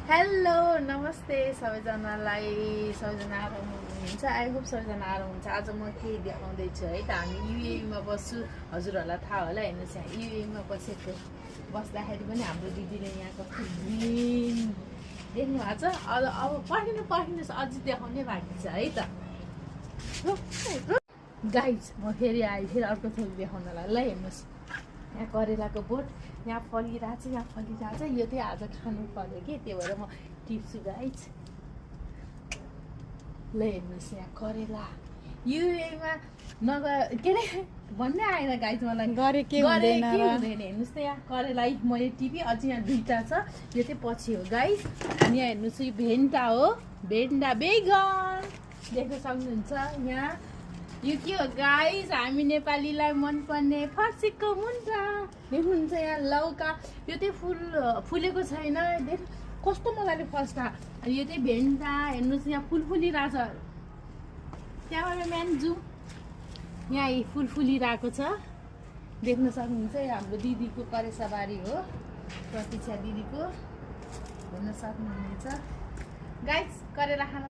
Hello नमस्ते सबैजनालाई। सबैजना आराम हुनुहुन्छ? आई होप सबैजना आराम हुन्छ। आज म के देखाउँदैछु है त, हामी युएईमा बस्छु। हजुरहरूलाई थाहा होला, हेर्नुहोस् यहाँ युएईमा बस्दाखेरि पनि हाम्रो दिदीले यहाँको ग्रिन देख्नु भएको छ। अब पर्खिनुहोस्, अझै देखाउने बाँकी छ है त। गाइज म फेरि आएँ, फेरि अर्को थोक देखाउनलाई। ल हेर्नुहोस्, यहाँ करेलाको बोट यहाँ फलिरहेछ, यो चाहिँ आज खानु पर्यो कि, त्यही भएर म टिप्छु गाइज। ल हेर्नुहोस् यहाँ करेला। युएईमा के अरे भन्नै आएन गाइज मलाई, गरे के हुँदैन। हेर्नुहोस् त यहाँ करेला मैले टिपेँ, अझै यहाँ दुईवटा छ, यो चाहिँ पछि हो गाइज। अनि यहाँ हेर्नुहोस् यो भेन्टा हो, भेन्टा बेगन देख्न सक्नुहुन्छ। यहाँ यो के हो गाइस, हामी नेपालीलाई मनपर्ने फर्सीको मुन्टा देख्नुहुन्छ। यहाँ लौका, यो चाहिँ फुलेको छैन, देख कस्तो मजाले फर्स्टा। अनि यो चाहिँ भेन्टा हेर्नुहोस्, यहाँ फुलिरहेछ। त्यहाँबाट म्यान जाउँ, यहाँ फुलिरहेको छ, देख्न सक्नुहुन्छ। यो हाम्रो दिदीको करेसाबारी हो, प्रतीक्षा दिदीको, हेर्न सक्नुहुन्छ गाइस। करेला खान